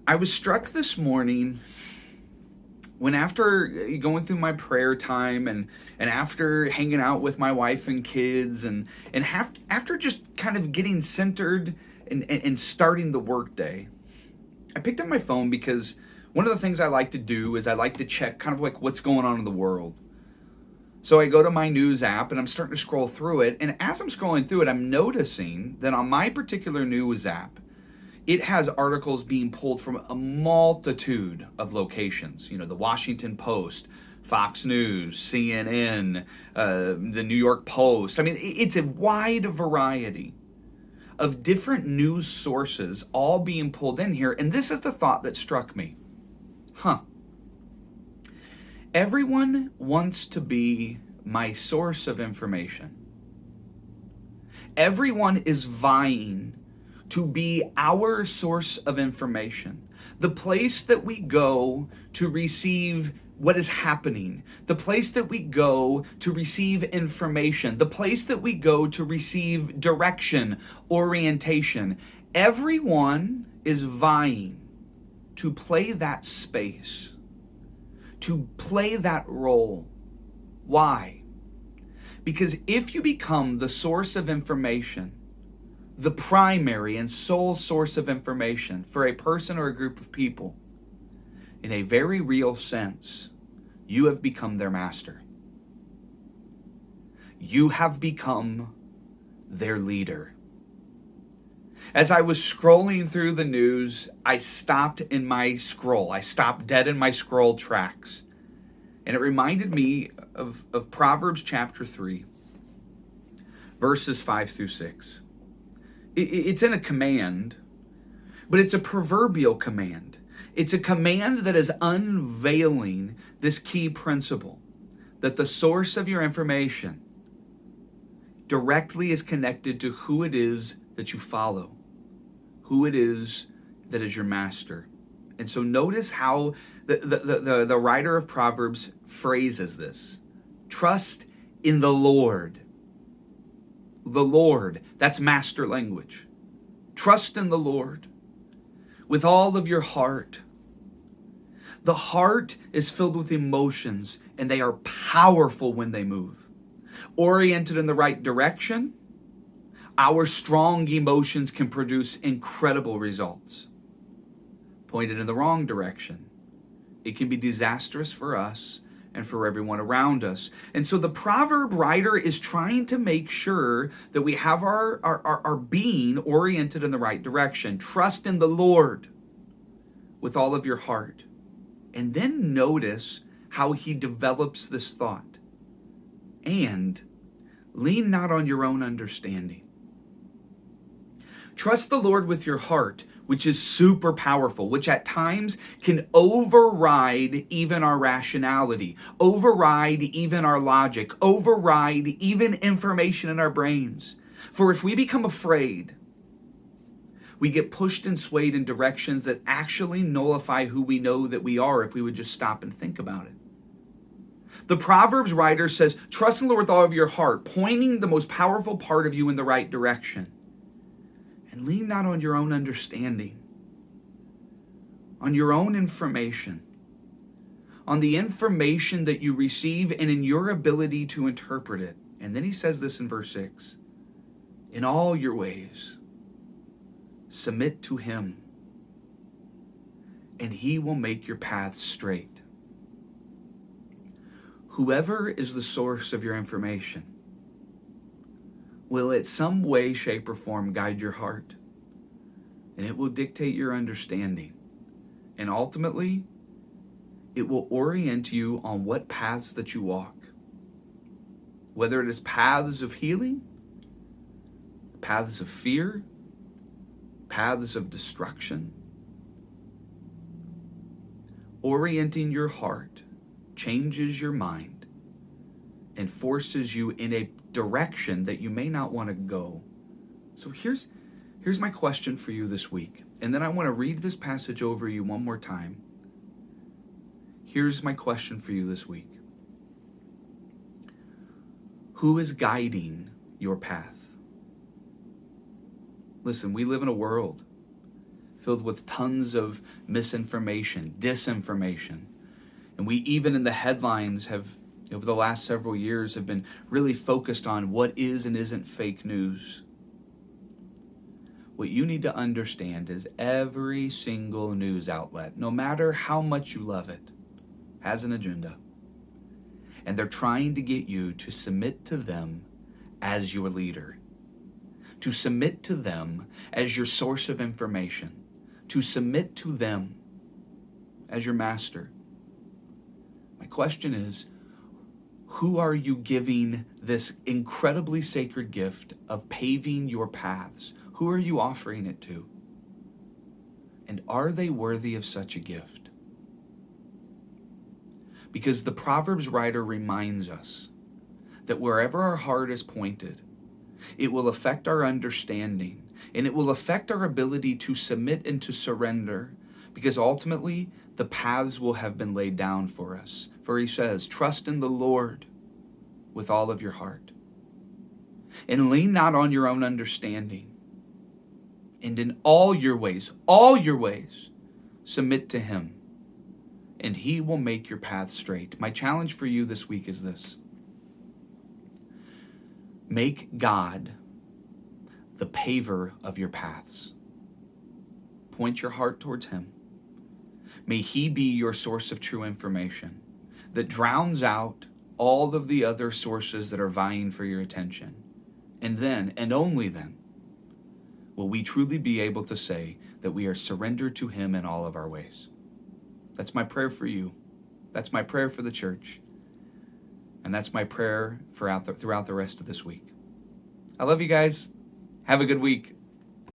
I was struck this morning when, after going through my prayer time and after hanging out with my wife and kids and after just kind of getting centered and starting the workday, I picked up my phone because one of the things I like to do is I like to check kind of like what's going on in the world. So I go to my news app and I'm starting to scroll through it. And as I'm scrolling through it, I'm noticing that on my particular news app, it has articles being pulled from a multitude of locations. You know, the Washington Post, Fox News, CNN, the New York Post. I mean, it's a wide variety of different news sources all being pulled in here. And this is the thought that struck me. Everyone wants to be my source of information. Everyone is vying to be our source of information. The place that we go to receive what is happening, the place that we go to receive information, the place that we go to receive direction, orientation. Everyone is vying to play that space, to play that role. Why? Because if you become the source of information, the primary and sole source of information for a person or a group of people, in a very real sense, you have become their master. You have become their leader. As I was scrolling through the news, I stopped in my scroll. I stopped dead in my scroll tracks. And it reminded me of Proverbs chapter 3, verses 5 through 6. It's in a command, but it's a proverbial command. It's a command that is unveiling this key principle, that the source of your information directly is connected to who it is that you follow, who it is that is your master. And so notice how the writer of Proverbs phrases this. Trust in the Lord. The Lord, that's master language. Trust in the Lord with all of your heart. The heart is filled with emotions, and they are powerful when they move. Oriented in the right direction, our strong emotions can produce incredible results. Pointed in the wrong direction, it can be disastrous for us and for everyone around us. And so the proverb writer is trying to make sure that we have our being oriented in the right direction. Trust in the Lord with all of your heart. And then notice how he develops this thought. And lean not on your own understanding. Trust the Lord with your heart, which is super powerful, which at times can override even our rationality, override even our logic, override even information in our brains. For if we become afraid, we get pushed and swayed in directions that actually nullify who we know that we are if we would just stop and think about it. The Proverbs writer says, trust in the Lord with all of your heart, pointing the most powerful part of you in the right direction. And lean not on your own understanding, on your own information, on the information that you receive and in your ability to interpret it. And then he says this in verse 6, in all your ways, submit to him, and he will make your paths straight. Whoever is the source of your information will in some way, shape, or form guide your heart. And it will dictate your understanding. And ultimately, it will orient you on what paths that you walk. Whether it is paths of healing, paths of fear, paths of destruction. Orienting your heart changes your mind and forces you in a direction that you may not want to go. So here's my question for you this week. And then I want to read this passage over you one more time. Here's my question for you this week. Who is guiding your path? Listen, we live in a world filled with tons of misinformation, disinformation. And we even in the headlines have, over the last several years, have been really focused on what is and isn't fake news. What you need to understand is every single news outlet, no matter how much you love it, has an agenda. And they're trying to get you to submit to them as your leader, to submit to them as your source of information, to submit to them as your master. My question is, who are you giving this incredibly sacred gift of paving your paths? Who are you offering it to? And are they worthy of such a gift? Because the Proverbs writer reminds us that wherever our heart is pointed, it will affect our understanding, and it will affect our ability to submit and to surrender, because ultimately the paths will have been laid down for us. For he says, trust in the Lord with all of your heart, and lean not on your own understanding, and in all your ways, submit to him, and he will make your path straight. My challenge for you this week is this: make God the paver of your paths. Point your heart towards him. May he be your source of true information that drowns out all of the other sources that are vying for your attention. And then, and only then, will we truly be able to say that we are surrendered to him in all of our ways. That's my prayer for you. That's my prayer for the church. And that's my prayer throughout the rest of this week. I love you guys. Have a good week.